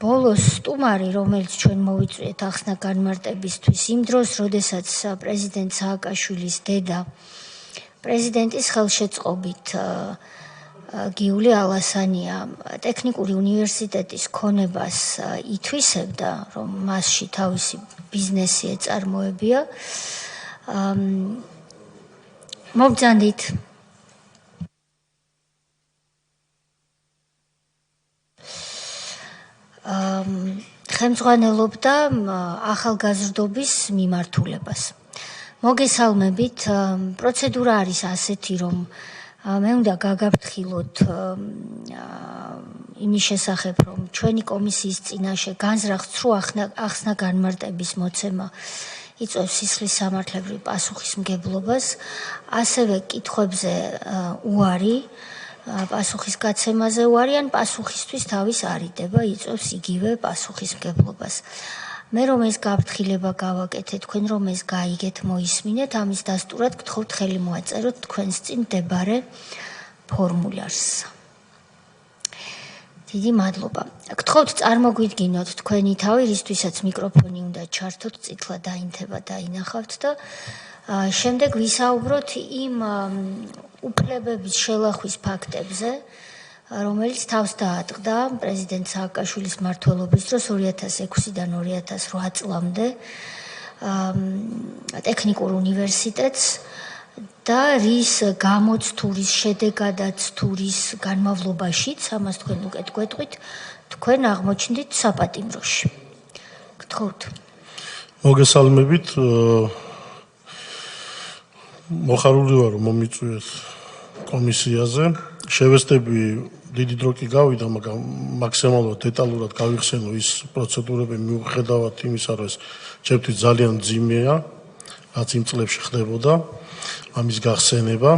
ბოლოს სტუმარი, რომელიც ჩვენ მოვიწვიეთ ახსნა განმარტებისთვის, იმ დროს, როდესაც პრეზიდენტ სააკაშვილის დედა პრეზიდენტის ხელშეწყობით გიული ალასანია ტექნიკური უნივერსიტეტის ქონებას ითვისებდა, რომ მასში თავისი ბიზნესი ეწარმოებია, მობრძანდით. ხელმძღვანელობდა ახალგაზრდობის მიმართულებას. მოგესალმებით, პროცედურა არის ასეთი, რომ მე უნდა გაგაფრთხილოთ იმის შესახებ, რომ ჩვენი კომისიის წინაშე განზრახ ცრუ ახსნა განმარტების მოცემა იწვევს სისხლის სამართლებრივ პასუხისმგებლობას, ასევე კითხვებზე უარი, პასუხის გაცემაზე უარი ან პასუხისთვის თავის არიდება იწვევს იგივე პასუხისმგებლობას. მე რომ ეს გაფრთხილება გავაკეთე, თქვენ რომ ეს გაიგეთ, მოისმინეთ, ამის დასტურად გთხოვთ ხელი მოაწეროთ თქვენს წინ მდებარე ფორმულარს. დიდი მადლობა. გთხოვთ წარმოგვიდგინოთ თქვენი თავი, რისთვისაც მიკროფონი უნდა ჩართოთ, წითლა დაინთება დაინახავთ და შემდეგ ვისაუბროთ იმ უფლებების შელახვის ფაქტებზე, რომელიც თავს დაატყდა პრეზიდენტ სააკაშვილის მმართველობის დროს 2006-დან 2008 წლამდე ტექნიკურ უნივერსიტეტს და რის გამოც თუ რის შედეგადაც თუ რის განმავლობაშიც, ამას თქვენ უკეთ გვეტყვით, თქვენ აღმოჩნდით საპატიმროში. გთხოვთ. მოგესალმებით. მოხარული ვარ, რომ მომიწვიეთ კომისიაზე. შევესწრები დიდი დრო კი გავიდა, მაგრამ მაქსიმალურად დეტალურად გავიხსენო ის პროცედურები მიუხედავად იმისა, რომ ეს ჩემთვის ძალიან მძიმეა, რაც იმ წლებში ხდებოდა, ამის გახსენება.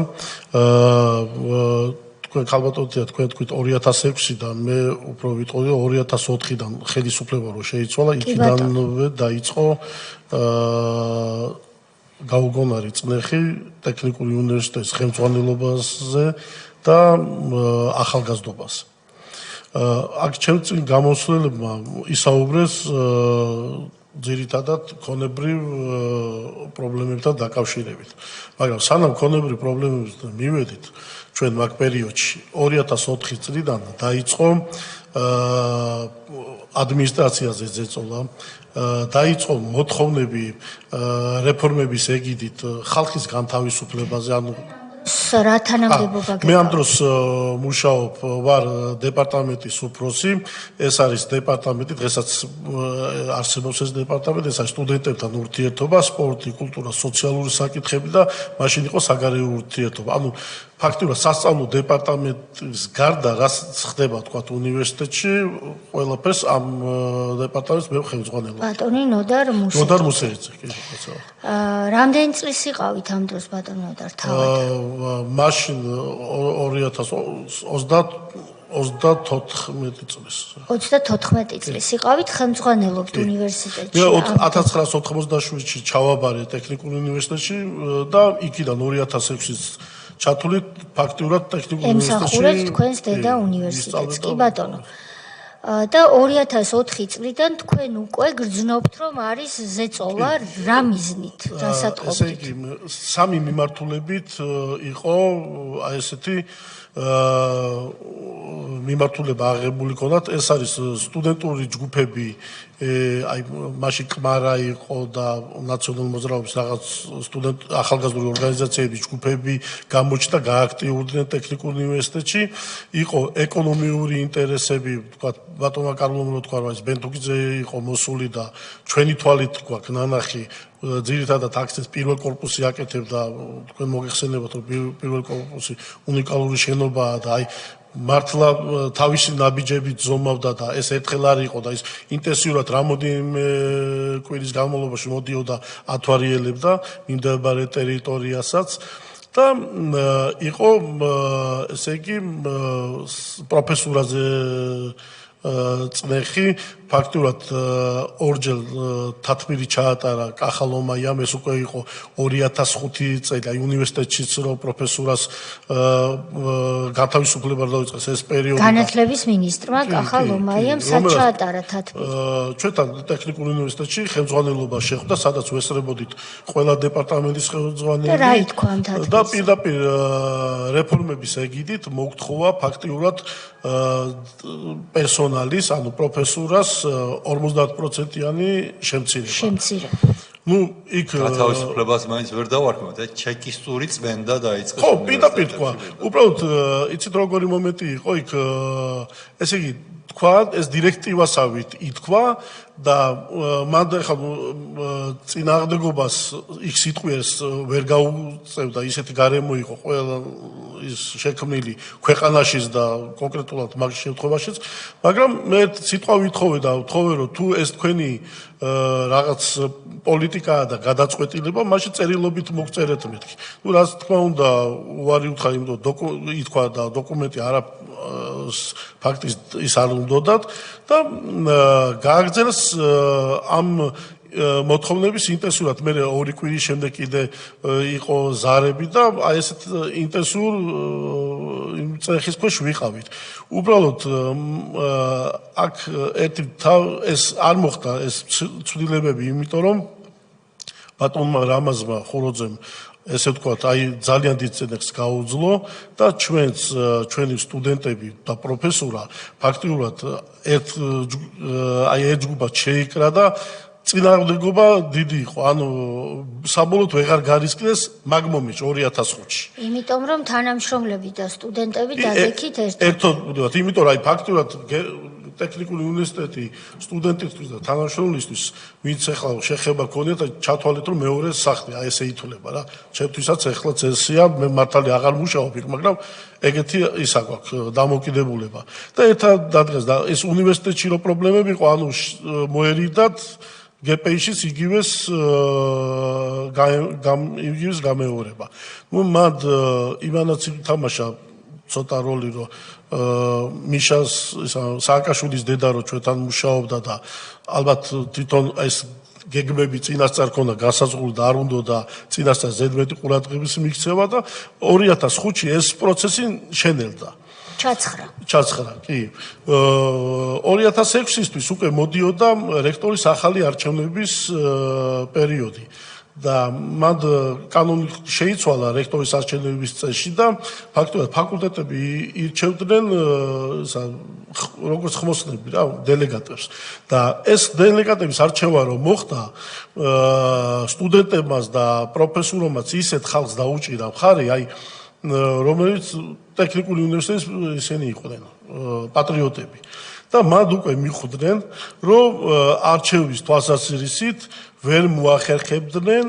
თქვენ ხალბატონია, თქვენ თქვით 2006-დან, მე უფრო ვიტყოდი 2004-დან ხელისუფლება რო შეიცვალა, იქიდანვე დაიწყო გაუგონარი წნეხი ტექნიკური უნივერსიტეტის ხელმძღვანელობაზე და ახალგაზრდობას. აქ ჩემ წინ გამოსვლებმა ისაუბრეს ძირითადად ქონებრივ პრობლემებთან დაკავშირებით. მაგრამ სანამ ქონებრივ პრობლემებთან მივედით, ჩვენ მაგ პერიოდში 2004 წლიდან დაიწყო ადმინისტრაციაზე ზეწოლა, დაიწყო მოთხოვნები რეფორმების ეგიდით ხალხის განთავისუფლებაზე, ანუ რა თანამდებობა მე ამ დროს მუშაობ ვარ დეპარტამენტის უფროსი, ეს არის დეპარტამენტი, დღესაც არსებობს ეს დეპარტამენტი, ეს არის სტუდენტებთან ურთიერთობა, სპორტი, კულტურა, სოციალური საკითხები და მაშინ იყო საგარეო ურთიერთობა. ანუ ფაქტობრივად სასწავლო დეპარტამენტის გარდა რაც ხდება თქვა უნივერსიტეტში, ყველაფერს ამ დეპარტამენტს მე ხელმძღვანელობ. ბატონი ნოდარ მუსელიძე, კი, ხოცაა. რამდენი წლის იყავით ამ დროს ბატონი ნოდარ თავად? მაშინ 2034 წლის. 34 წლის იყავით, ხელმძღვანელობთ უნივერსიტეტში. 1987-ში ჩავაბარე ტექნიკურ უნივერსიტეტში და იქიდან 2006-ის ჩათვლით ფაქტიურად ტექნიკურ უნივერსიტეტში. ემსახურეთ თქვენს დედა უნივერსიტეტს, კი ბატონო. და 2004 წლიდან თქვენ უკვე გრძნობთ, რომ არის ზეწოლა რა მიზნით, რასატყობთ? ესე იგი, სამი მიმართულებით იყო აი ესეთი მიმართულება აღებული ქონდათ, ეს არის სტუდენტური ჯგუფები, აი მაშინ კმარა იყო და ნაციონალური მოძრაობის რაღაც ახალგაზრდული ორგანიზაციების ჯგუფები გამოჩნდა, გააქტიურდნენ ტექნიკურ უნივერსიტეტში, იყო ეკონომიური ინტერესები, თქვა ბატონმა კარლომ რო თქვა, ეს ბენთუგიძე იყო მოსული და ჩვენი თვალით თქვა ნანახი ძირითადად აქცენტს პირველ კორპუსი აკეთებდა, თქვენ მოგეხსენებათ, რომ პირველ კორპუსი უნიკალური შენობაა და აი მართლა თავისი ნაბიჯებით ზომავდა და ეს ერთხელ არ იყო და ის ინტენსიურად რამოდენიმე კვირის განმავლობაში მოდიოდა ათვარიელებდა მიმდებარე ტერიტორიასაც და იყო ესე იგი პროფესურაზე წნეხი ფაქტურად ორჯერ თათმირი ჩაატარა კახალომაიამ, ეს უკვე იყო 2005 წელი, აი უნივერსიტეტშიც რო პროფესურას გათავისუფლება დაიწყეს ეს პერიოდი. განათლების მინისტრმა კახალომაიამ საჩაატარა თათმირი. ჩვენთან ტექნიკურ უნივერსიტეტში ხელმძღვანელობა შეხვდა, სადაც ვესწრებოდით ყველა დეპარტამენტის ხელმძღვანელი. და რა ითქვა ამ თათმირს? და პირდაპირ რეფორმების ეგიდით მოგთხოვა ფაქტიურად პერსონალის, ანუ პროფესურას 50%-იანი შემცირება. ნუ იქ გათავისუფლებას მაინც ვერ დავარქმევთ, ჩეკის წური წმენდა დაიწყეს. ხო, პირდაპირ თქვა. უბრალოდ იცით როგორი მომენტი იყო იქ, ესე იგი თქვა, ეს დირექტივასავით ითქვა და მან ახლა წინააღმდეგობას იქ სიტყვიერს ვერ გაუწევდა, ისეთი გარემო იყო ყველა ის შექმნილი ქვეყანაშიც და კონკრეტულად მაგ შემთხვევაშიც, მაგრამ მე სიტყვა ვითხოვე და ვთხოვე რომ თუ ეს თქვენი რაღაც პოლიტიკაა და გადაწყვეტილება, მაშინ წერილობით მოგწერეთ მეთქი. ნუ რაც თქმა უნდა, უარი უთხრა, იმიტომ ითქვა და დოკუმენტი არა ფაქტის ის არ უნდათ და გააგრძელეს ამ მოთხოვნების ინტენსიურად. მე 2 კვირის შემდეგ კიდე იყო ზარები და აი ესეთ ინტენსიურ წეხის ქვეშ ვიყავით. უბრალოდ აქ ერთი ეს არ მოხდა ეს ცვლილებები, იმიტომ რომ ბატონმა რამაზმა ხუროძემ ესე ვთქვათ, აი ძალიან დიდ წინააღმდეგს გაუძლო და ჩვენი სტუდენტები და პროფესურა ფაქტიურად ერთ ჯგუფად შეიკრა და წინააღმდეგობა დიდი იყო. ანუ საბოლოოდ ვეღარ გარისკდეს მაგ მომენტში 2005-ში. იმიტომ რომ თანამშრომლები და სტუდენტები დაგექით ერთად, იმიტომ რომ აი ფაქტიურად ტექნიკური უნივერსიტეტი სტუდენტისთვის და თანამშრომლისთვის ვინც ახლა შეხება ქონიათ და ჩათვალეთ რომ მეორე სახლი აი ესე ითვლება რა. ჩემთვისაც ახლა წესია, მე მართალი აღარ მუშაობ იქ, მაგრამ ეგეთი ისა გვაქვს დამოკიდებულება. და ერთად დადგეს და ეს უნივერსიტეტში რო პრობლემები იყო, ანუ მოერიდათ GPI-შიც იგივეს გამეორება. ნუ მად ივანაც ითამაშა ცოტა როლი რომ მიშას სააკაშვილის დედა რო ჩვენთან მუშაობდა და ალბათ თვითონ ეს გეგმები წინასწარ ქონდა გასაზღვრული და არ უნდა და წინასწარ ზედმეტი ყურადღების მიქცევა და 2005-ში ეს პროცესი შენელდა. ჩაცხრა, კი. 2006-ისთვის უკვე მოდიოდა რექტორის ახალი არჩევნების პერიოდი. და მან კანონით შეიცვალა რექტორის არჩევნების წესში და ფაქტობრივად ფაკულტეტები ირჩევდნენ როგორც ხმოსნები რა, დელეგატებს. და ეს დელეგატების არჩევა რომ მოხდა, სტუდენტებმაც და პროფესურებმაც ისეთ ხალხს დაუჭირა მხარი, აი რომელიც ტექნიკური უნივერსიტეტის ისინი იყვნენ პატრიოტები. და მათ უკვე მიხვდნენ, რომ არჩევის თვალსაზრისით ვერ მოახერხებდნენ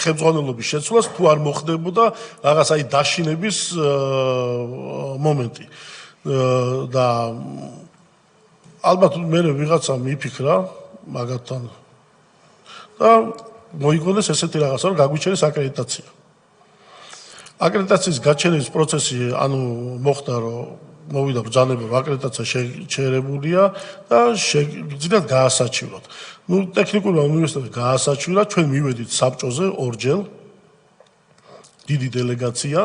ხელმძღვანელობის შეცვლას, თუ არ მოხდებოდა რაღაც აი დაშინების მომენტი. და ალბათ მე ვიღაცა მიფიქრა მაგათთან და მოიგონეს ესეთი რაღაცა, რომ გაგვიჩენეს აკრედიტაცია. აკრედიტაციის გაჩენების პროცესი ანუ მოხდა, რომ მოვიდა ბრძანება, აკრედიტაცია შეჩერებულია და შეგიძლიათ გაასაჩივროთ. ნუ ტექნიკური უნივერსიტეტი გაასაჩივრა, ჩვენ მივედით საბჭოზე ორჯერ დიდი დელეგაცია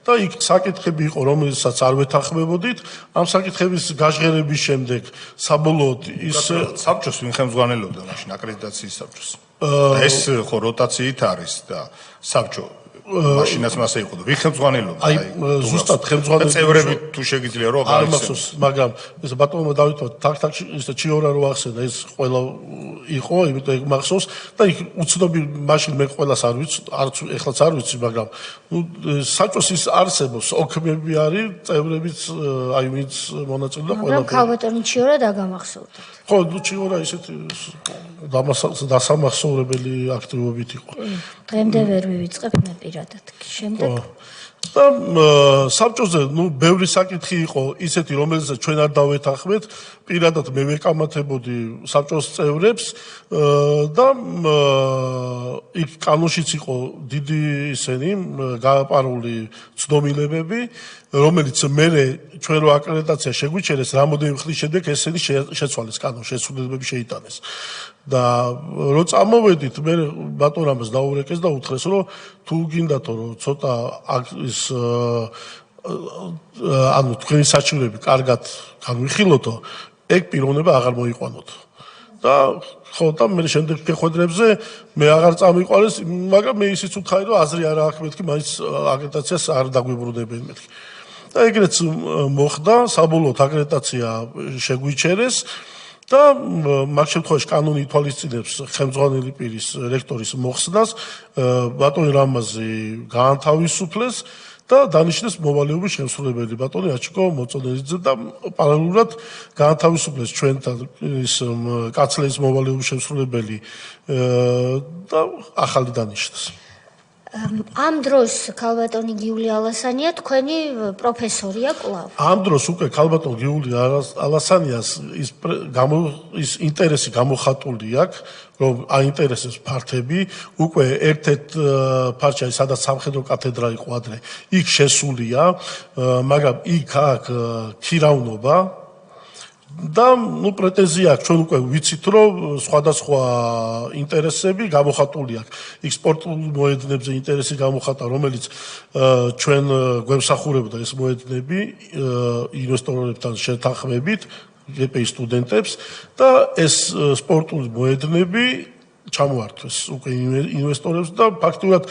და იქ საკითხები იყო, რომელსაც არ ვეთანხმებოდით. ამ საკითხების გაჟღერების შემდეგ საბოლოოდ ის საბჭოს ვინ ხელმძღვანელობდა მაშინ აკრედიტაციის საბჭოს. ეს ხო როტაციით არის და საბჭო მაშინაც მასე იყო და ვინ ხელმძღვანელობდა? აი ზუსტად ხელმძღვანელი წევრები თუ შეგიძლია რომ არ მახსოვს, მაგრამ ეს ბატონმა დავითმა თაქ-თაქ ის ჩიორა რო ახსენა, ეს ყველა იყო, იმიტომ ეგ მახსოვს და იქ უცნობი მაშინ მე ყველას არ ვიცი, არც ეხლაც არ ვიცი, მაგრამ ნუ საბჭოს ის არსებობს, ოქმები არის, წევრებიც, აი ვინც მონაწილეობდა ყველა. მაგრამ ქალბატონი ჩიორა დაგამახსოვრდათ. ხო, ნუ ჩიორა ისეთი დასამახსოვრებელი აქტივობით იყო. დღემდე ვერ მივიწყებ მე პირადად. შემდეგ და საბჭოზე ნუ ბევრი საკითხი იყო ისეთი, რომელსაც ჩვენ არ დავეთანხმეთ, პირადად მე ვეკამათებოდი საბჭოს წევრებს და იქ კანონშიც იყო დიდი ისენი გააპარული ცდომილებები, რომელიც მე ჩვენ რო აკრედიტაცია შეგვიჩერეს, რამოდენიმე ხნის შემდეგ ესენი შეცვალეს კანონში, შესრულებები შეიტანეს. და რო წამოვედით, მე ბატონ რამაზ დაურეკეს და უთხრეს, რომ თუ გინდათო რომ ცოტა ის ანუ თქვენი საჩივრები კარგად განვიხილოთო, ეგ პიროვნება აღარ მოიყვანოთ. და ხო და მე შემდეგ შეხვედრებზე მე აღარ წამიყვანეს, მაგრამ მე ისიც უთხარი, რომ აზრი არა აქვს მეთქი, მაინც აკრედიტაციას არ დაგვიბრუნებენ მეთქი. და ეგრეც მოხდა, საბოლოოდ აკრედიტაცია შეგვიჩერეს და მაგ შემთხვევაში კანონი ითვალისწინებს ხელმძღვანელი პირის რექტორის მოხსნას, ბატონი რამაზი გაანთავისუფლეს და დანიშნეს მოვალეობის შემსრულებელი ბატონი აჩიკო მოწონელიძე და პარალელურად გაანთავისუფლეს ჩვენთან ის კაცლერის მოვალეობის შემსრულებელი და ახალი დანიშნეს. ამ დროს ქალბატონი გიული ალასანია თქვენი პროფესორია კვლავ. ამ დროს უკვე ქალბატონ გიული ალასანიას ის ინტერესი გამოხატული აქვს, რომ აინტერესებს ფართები, უკვე ერთ-ერთ ფარჩა სადაც სამხედრო კათედრა იყო ადრე, იქ შესულია, მაგრამ იქ აქვს ქირავნობა და პრეტენზია აქვს, ჩვენ უკვე ვიცით, რომ სხვადასხვა ინტერესები გამოხატული აქვს. იქ სპორტულ მოედნებზე ინტერესი გამოხატა, რომელიც ჩვენ გვემსახურებოდა ეს მოედნები ინვესტორებთან შეთანხმებით, GPI სტუდენტებს და ეს სპორტული მოედნები ჩამოართვეს უკვე ინვესტორებს და ფაქტურად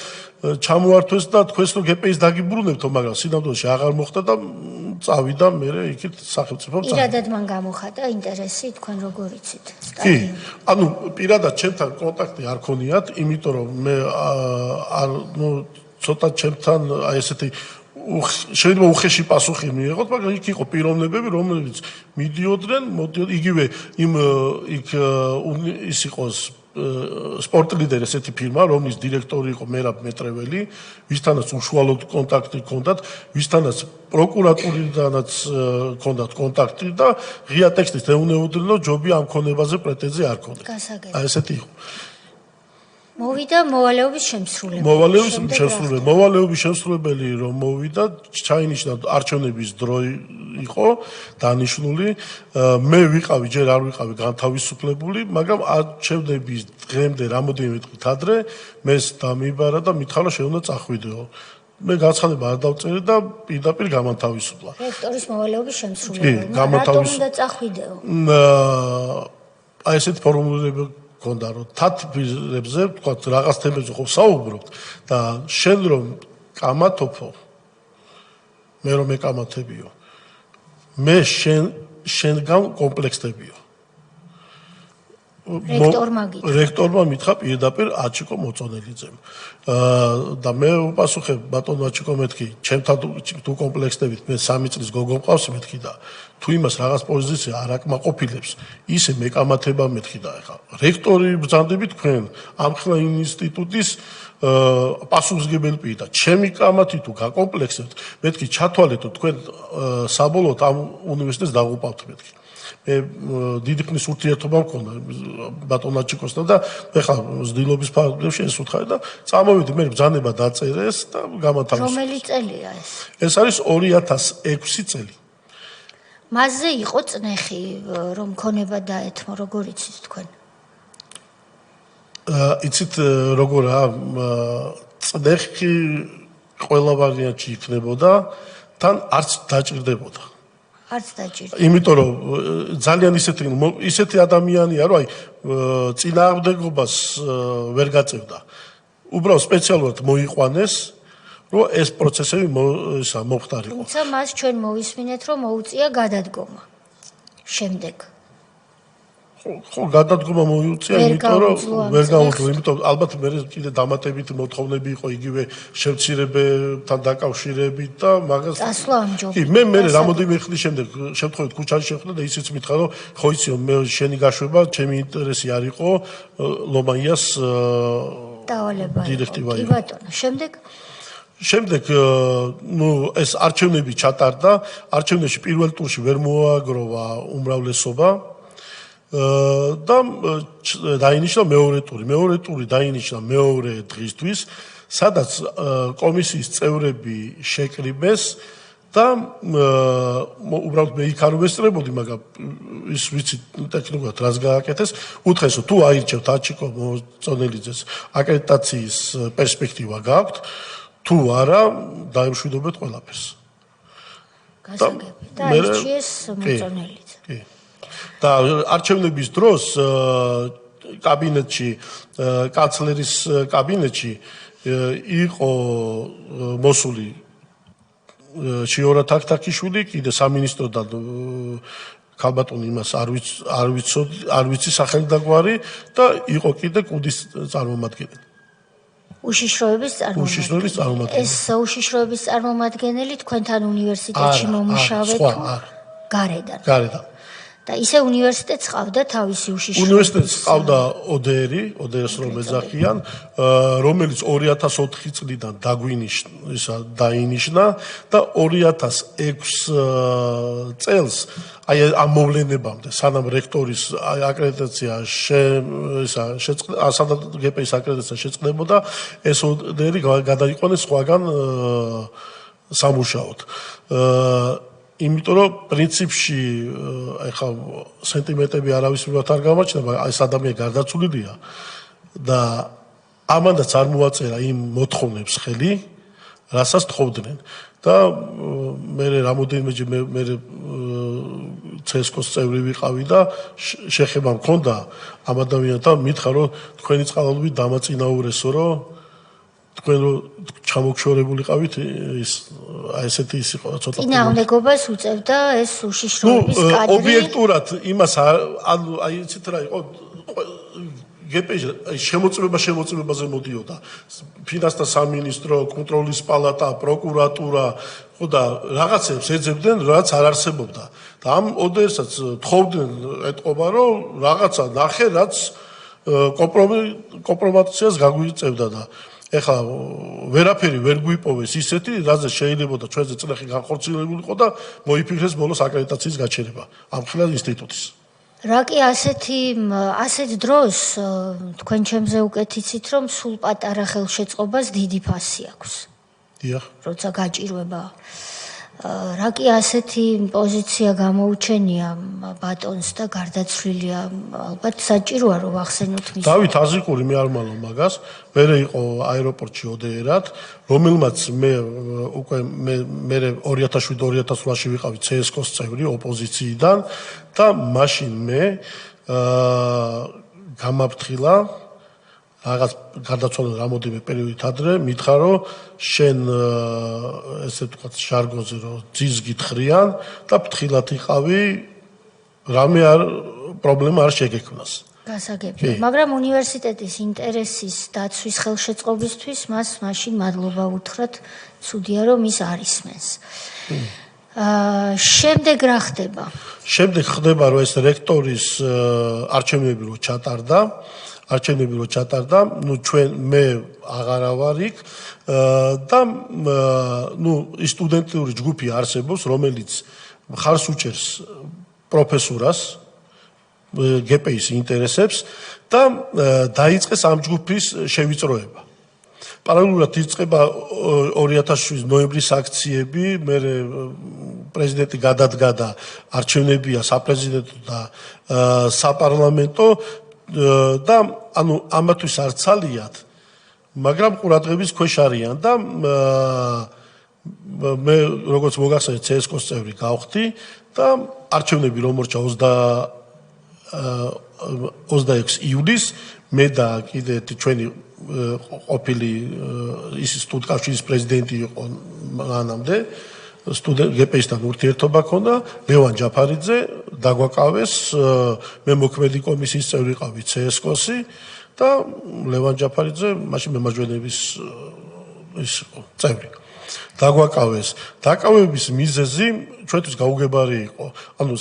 ჩამოართვეს და თქვენს რომ GPI-ს დაგიბრუნებთო, მაგრამ სინამდვილეში აღარ მოხდა და წავიდა მე იქით სახელმწიფო წავიდა. პირადად მან გამოხატა ინტერესი, თქვენ როგორ იცით? კი, ანუ პირადად ჩემთან კონტაქტი არ ქონიათ, იმიტომ რომ მე ცოტა ჩემთან აი ესეთი შეიძლება უხეში პასუხი მიიღოთ, მაგრამ იქ იყო პიროვნებები, რომლებიც მიდიოდნენ, იგივე იქ ის იყოს სპორტ ლიდერი ესეთი ფირმა, რომლის დირექტორი იყო მერაბ მეტრეველი, ვისთანაც უშუალოდ კონტაქტი ჰქონდათ, ვისთანაც პროკურატურიდანაც ჰქონდათ კონტაქტი და ღია ტექსტით ეუბნებოდნენ, რომ ჯობია ამ ქონებაზე პრეტენზია არ ქონდეთ. აი ესეთი იყო. მოვიდა მოვალეობის შემსრულებელი. მოვალეობის შემსრულებელი რომ მოვიდა, ჩაინიშნა არჩევნების დრო იყო დანიშნული. მე ვიყავი, ჯერ არ ვიყავი განთავისუფლებული, მაგრამ არჩევნების დღემდე რამოდენიმე დღით ადრე მეს დამიბარა და მითხარა შეუნდა წახვიდეო. მე განცხადება არ დავწერე და პირდაპირ გამანთავისუფლა. რექტორის მოვალეობის შემსრულებელი. რატომ უნდა წახვიდეო? აი ესეთ ფორმულირება კონდა რომ თათბირებზე, თქვა რაღაც თემებზე ხო საუბრობთ და შენ რომ კამათობო, მე რომ ეკამათებიო, მე შენგან კომპლექსდებიო. რექტორმა მითხრა პირდაპირ აჩიკო მოწონელიძემ. და მე უპასუხებ ბატონო აჩიკო მეთქი, ჩემთან თუ კომპლექსდებით, მე 3 წლის გოგო მყავს მეთქი და თუ იმას რაღაც პოზიცია არ აკმაყოფილებს, ისე მეკამათება მეთქი და ეხა რექტორი ბრძანდებით თქვენ ამხელა ინსტიტუტის პასუხისმგებელი პირი და ჩემი კამათი თუ გაკომპლექსებთ, მეთქი ჩათვალეთო თქვენ საბოლოოდ ამ უნივერსიტეტს დაღუპავთ მეთქი. მე დიდი ხნის ურთიერთობა მქონდა ბატონ აჩიკოსთან და ეხლა ზრდილობის ფარგლებში ეს უთხარი და წამოვიდი მე ბრძანება დაწერეს და გამათავისუფლეს. რომელი წელია ეს? ეს არის 2006 წელი. მასზე იყო წნეხი, რომ ქონება დაეთმო, როგორ იცით თქვენ? იცით როგორა წნეხი ყველა ვარიანტში იქნებოდა, თან არც დაჭირდებოდა. არც დაჭირდა. იმიტომ რომ ძალიან ისეთი ადამიანია, რომ აი წინააღმდეგობას ვერ გაწევდა. უბრალოდ სპეციალურად მოიყვანეს, რომ ეს პროცესები მომხდარიყო. თუმცა მას ჩვენ მოვისმინეთ, რომ მოუწია გადადგომა. შემდეგ. ხო, გადადგომა მოუწია, იმიტომ რომ ვერ გაუძლო, იმიტომ ალბათ მე კიდე დამატებით მოთხოვნები იყო იგივე შევცირებებთან დაკავშირებით და მაგას დასვლა ამ ჯობი. კი, მე რამოდენიმე ხნის შემდეგ შემთხვევით ქუჩაში შეხვდა და ისიც მითხრა, რომ ხო იცი, მე შენი გაშვება, ჩემი ინტერესი არ იყო ლომაიას დავალება. დირექტივა. კი ბატონო, შემდეგ შემდეგ ეს არჩევნები ჩატარდა, არჩევნებში პირველ ტურში ვერ მოაგროვა უმრავლესობა და დაინიშნა მეორე ტური. მეორე ტური დაინიშნა მეორე დღისთვის, სადაც კომისიის წევრები შეკრიბეს და უბრალოდ მე იქ არ ვესწრებოდი, მაგრამ ის ვიცი ტექნიკურად რას გააკეთეს, უთხრეს თუ აირჩევთ აჩიკო მოწონელიძეს აკრედიტაციის პერსპექტივა გაქვთ, თუ არა დაემშვიდობეთ ყველაფერს. გასაგები და აირჩიეს მოწონელიძე. კი. და არჩევნების დროს კაბინეტში, კანცლერის კაბინეტში იყო მოსული შიორა თაქთაქიშვილი, კიდე სამინისტროდან ქალბატონი იმას არ ვიცი სახელი და გვარი და იყო კიდე კუდის წარმომადგენელი. უშიშროების წარმომადგენელი. ეს უშიშროების წარმომადგენელი თქვენთან უნივერსიტეტში მომუშავე თუ გარედან. გარედან. და ისე უნივერსიტეტს ყავდა თავისი უშიშროების. უნივერსიტეტს ყავდა ოდერს რომ ეძახიან, რომელიც 2004 წლიდან დაინიშნა და 2006 წელს აი ამ მოვლენებამდე, სანამ რექტორის აკრედიტაცია სანამ გპის აკრედიტაცია შეწყდებოდა, ეს ოდერი გადაიყვანეს სხვაგან სამუშაოდ. იმიტომ რომ პრინციპში ეხლა სენტიმეტრები არავის მიმართ არ გამაჩნდა, მაგრამ ეს ადამიანი გარდაცვლილია და ამანდაც არ მოაწერა იმ მოთხოვნებს ხელი, რასაც თხოვდნენ. და მე რამოდენიმეჯერ მე CSKO-ს წევრი ვიყავი და შეხება მქონდა ამ ადამიანთან, მითხრა რომ თქვენი წყალობით დამაწინაურესო, რომ თქვენ რო ჩამოგშორებულიყავით ის ესეთი ის იყო ცოტა წინააღმდეგობას უწევდა ეს უშიშროების კადრი. ობიექტურად იმას ანუ აი იცით რა იყო გპ შემოწმებაზე მოდიოდა ფინანსთა სამინისტრო, კონტროლის პალატა, პროკურატურა, ხო და რაღაცებს ეძებდნენ, რაც არ არსებობდა. და ამ ოდესაც თხოვდნენ ეტყობა, რომ რაღაცა ნახე, რაც კომპრომატაციას გაგვიწევდა და ეხლა ვერაფერი ვერ გვიპოვეს ისეთი, რაზე შეიძლება და ჩვენზე წნეხი განხორციელებულიყო და მოიფიქრეს ბოლოს აკრედიტაციის გაჩერება ამ ხილად ინსტიტუტის. რა კი ასეთ დროს თქვენ ჩემზე უკეთ იცით, რომ სულ პატარა ხელშეწყობას დიდი ფასი აქვს. დიახ. როცა გაჭირვება. რა კი ასეთი პოზიცია გამოუჩენია ბატონს და გარდაცვლილია, ალბათ საჭიროა რომ ახსენოთ მის. დავით აზიკური მე არ მალო მაგას, მე იყო აეროპორტში ოდერად, რომელმაც მე უკვე მე 2007-2008-ში ვიყავი CSKO-ს წევრი ოპოზიციიდან და მაშინ მე გამაფრთხილა რაღაც გარდაცვალა რამოდენიმე პერიოდით ადრე, მითხრა რომ შენ ესე ვთქვათ ჟარგონზე რომ ძის გითხრიან და ფრთხილად იყავი, რამე პრობლემა არ შეგექმნას. გასაგებია, მაგრამ უნივერსიტეტის ინტერესის დაცვის ხელშეწყობისთვის მას მაშინ მადლობა უთხრათ, ცუდია რომ ის არ ისმენს. შემდეგ რა ხდება? შემდეგ ხდება რომ ეს რექტორის არჩევნები რო ჩატარდა, ნუ ჩვენ მე აღარა ვარ იქ და ნუ სტუდენტური ჯგუფი არსებობს, რომელიც მხარს უჭერს პროფესურას გპის ინტერესებს და დაიწყეს ამ ჯგუფის შევიწროება. პარალელურად იწყება 2007 ნოემბრის აქციები, მე პრეზიდენტი გადადგა და არჩევნებია საპრეზიდენტო და საპარლამენტო და ანუ ამათვის არ ცალიათ, მაგრამ ყურადღების ქვეშ არიან და მე როგორც მოგახსენეთ CSKO-ს წევრი გავხდი და არჩევნები რომ მორჩა 26 ივლისს მე და კიდე ჩვენი ყოფილი ის სტუდკავშირის პრეზიდენტი იყო მანამდე გპ-ისთან ურთიერთობა ქონდა, ლევან ჯაფარიძე დაგვაკავეს, მე მოქმედი კომისიის წევრი ვიყავი CSKO-სი და ლევან ჯაფარიძე მაშინ მემარჯვენეების ის წევრი. დაგვაკავეს. დაკავების მიზეზი ჩვენთვის გაუგებარი იყო. ანუ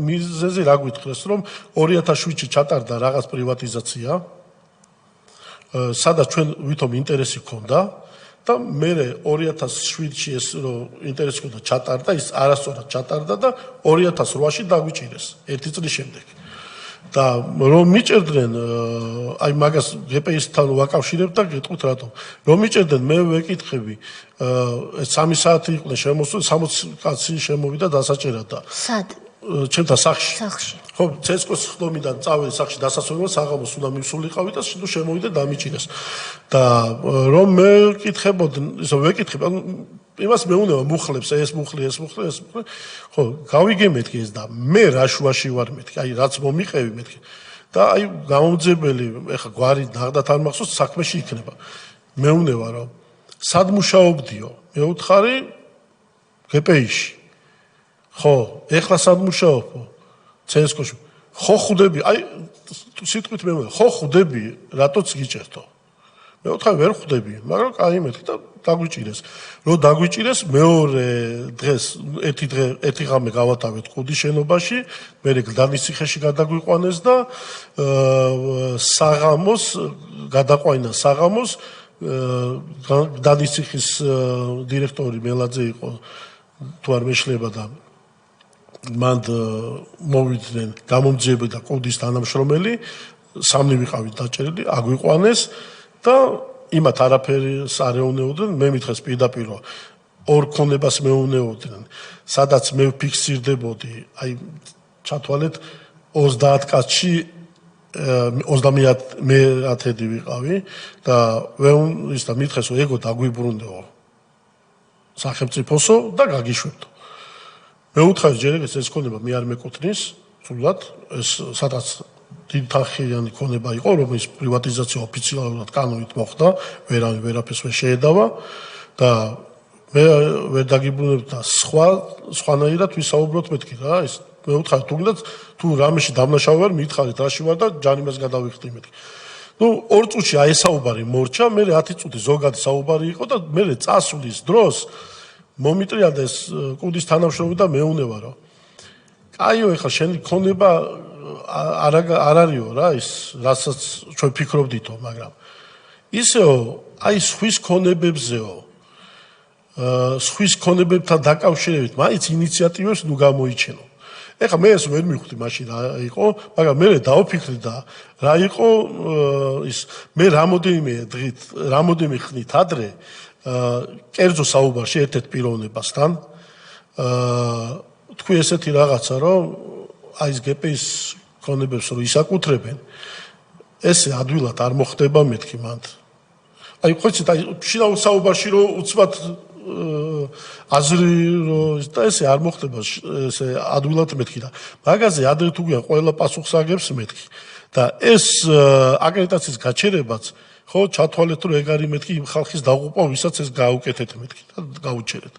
მიზეზი რა გვითხრეს, რომ 2007-ში ჩატარდა რაღაც პრივატიზაცია, სადაც ჩვენ ვითომ ინტერესი ქონდა და მე 2007-ში ეს ინტერესი ქონდა ჩატარდა, ის არასწორად ჩატარდა და 2008-ში დაგვიჭირეს, 1 წლის შემდეგ. და რომ მიჭერდნენ, აი მაგას GPS-თან ვაკავშირებ და გეტყვით რატომ. რომ მიჭერდნენ, მე ვეკითხები, 3 საათი იყო შემოსული, 60 კაცი შემოვიდა დასაჭერად და სად? ჩემთან სახლში. სახლში. ხო, ცესკოს ხდომიდან წავედი სახლში დასასრულებლად, საღამოს უნდა მივსულიყავი და შემოვიდა დამიჭირეს. და რომ მე ვკითხებოდი, ისე ვეკითხები, ანუ იმას მეუნება მუხლებს, ეს მუხლი. ხო, გავიგე მეთქი ეს და მე რა შუაში ვარ მეთქი, აი რაც მომიყევი მეთქი. და აი გამომძებელი, ეხა გვარი ნახდათ არ მახსოვს, საქმეში იქნება. მეუნება რომ სად მუშაობდიო? მეუთხარი GPI-ში. ხო, ეხლა სად მუშაობო? CSGO-ში. ხო ხვდები, აი სიტყვით მეუნება, ხო ხვდები, რატოც გიჭერთო? მე ვთქვი ვერ ხვდები, მაგრამ კაი მეთქი და დაგვიჭირეს. რომ დაგვიჭირეს მეორე დღეს ერთი ღამე გავატავეთ ყუდის შენობაში, მე გლდანის ციხეში გადაგვიყვანეს და საღამოს გადაყვანა საღამოს გლდანის ციხის დირექტორი მელაძე იყო თუ არ მეშლება და მან მოვიდნენ გამომძიებები და ყუდის თანამშრომელი, 3 ვიყავით დაჭერილი, აგვიყვანეს და იმათ არაფერს არ ეუნეოდნენ, მე მითხეს პირდაპირ ორ ქონებას მეუნეოდნენ, სადაც მე ვფიქსირდებოდი, აი ჩათვალეთ 30 კაცში 30-ი ვიყავი და ის და მითხეს ეგო დაგვიბრუნდეო სახელმწიფოსო და გაგიშვებდო. მე ვუთხარი ჯერ ეს ქონება მე არ მეკუთვნის, სულად ეს სადაც დიდ თანხიანი ქონება იყო, რომელიც პრივატიზაცია ოფიციალურად კანონით მოხდა, ვერაფერს ვერ შეედავა და მე ვერ დაგიბრუნებ და სხვანაირად ვისაუბროთ მეთქი რა, ის მე ვუთხარი თუ რამეში დამნაშავე ვარ, მითხარით რაში ვარ და ჯანიმას გადავიხდი მეთქი. ნუ 2 წუთში აი საუბარი მორჩა, მე 10 წუთი ზოგადი საუბარი იყო და მე წასვლის დროს მომიტრიალდა ეს ყუდის თანამშრომელი და მეუნება რომ კაიო ეხლა შენი ქონება არ არისო რა ის რასაც ჩვენ ფიქრობდითო, მაგრამ ისეო აი სხვის ქონებებზეო სხვის ქონებებთან დაკავშირებით მაინც ინიციატივებს ნუ გამოიჩენო. ეხლა მე ეს ვერ მივხვდი მაშინ რა იყო, მაგრამ მე დავფიქრდი და რა იყო ის მე რამოდენიმე ხნით ადრე კერძო საუბარში ერთ-ერთ პიროვნებასთან თქვი ესეთი რაღაცა რომ აი ეს GPS ქონებებს რომ ისაკუთრებენ ესე ადვილად არ მოხდება მეთქი მანდ. აი ხოცით აი შინაურ საუბარში რომ უცბად აზრი რომ და ესე არ მოხდება ესე ადვილად მეთქი და მაგაზე ადრე თუ გვიან ყველა პასუხს აგებს მეთქი და ეს აკრედიტაციის გაჩერებაც ხო ჩათვალეთ რომ ეგ არის მეთქი იმ ხალხის დაღუპვა ვისაც ეს გაუკეთეთ მეთქი და გაუჩერეთ.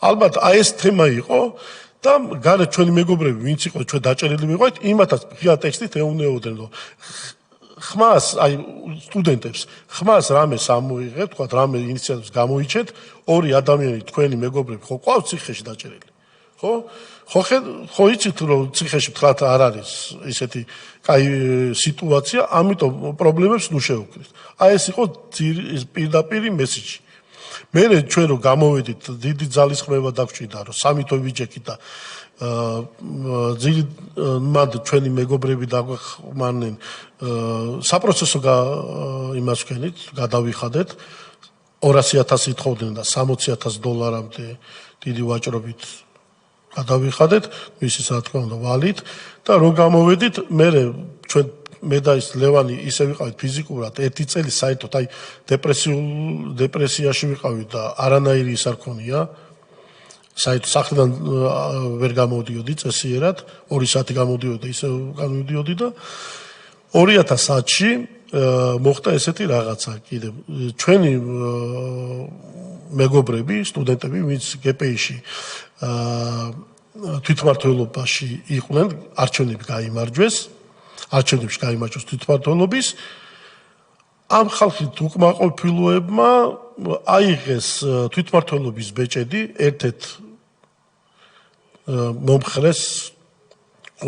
ალბათ აი ეს თემა იყო და გარეთ ჩვენი მეგობრები ვინც იყო ჩვენ დაჭერილი ვიყავით იმათაც ღია ტექსტით ეუნეოდნენ რომ ხმას აი სტუდენტებს ხმას რამეს ამოიღეთ თქვა რამე ინიციატივს გამოიჩეთ 2 ადამიანი თქვენი მეგობრები ხო ყავს ციხეში დაჭერილი ხო იცით რომ ციხეში თქვათ არ არის ისეთი კაი სიტუაცია ამიტომ პრობლემებს ნუ შევუქმნით აი ეს იყო პირდაპირი მესიჯი მე ჩვენ რომ გამოვედით დიდი ძალისხმევა დაგჭირდა რომ სამითო ვიჯექი და მად ჩვენი მეგობრები დაგვეხმარნენ საპროცესო იმას ვქენით გადავიხადეთ 200,000 ითხოვდნენ და $60,000-მდე დიდი ვაჭრობით გადავიხადეთ ისიც რა თქმა უნდა ვალით და რო გამოვედით მე ჩვენ მე და ის ლევანი ისე ვიყავით ფიზიკურად 1 წელი საერთოდ აი დეპრესიაში ვიყავით და არანაირი ის არ ქონია საერთოდ სახლიდან ვერ გამოდიოდი წესიერად 2 საათი გამოდიოდი ისე გამოდიოდი და 2000-ში მოხდა ესეთი რაღაცა კიდე ჩვენი მეგობრები სტუდენტები ვინც GPI-ში თვითმმართველობაში იყვნენ არჩევნები გაიმარჯვეს არჩევნებში გაიმარჯვეს თვითმმართველობის ამ ხალხით უკმაყოფილოებმა აიღეს თვითმმართველობის ბეჭედი ერთ-ერთ მომხრეს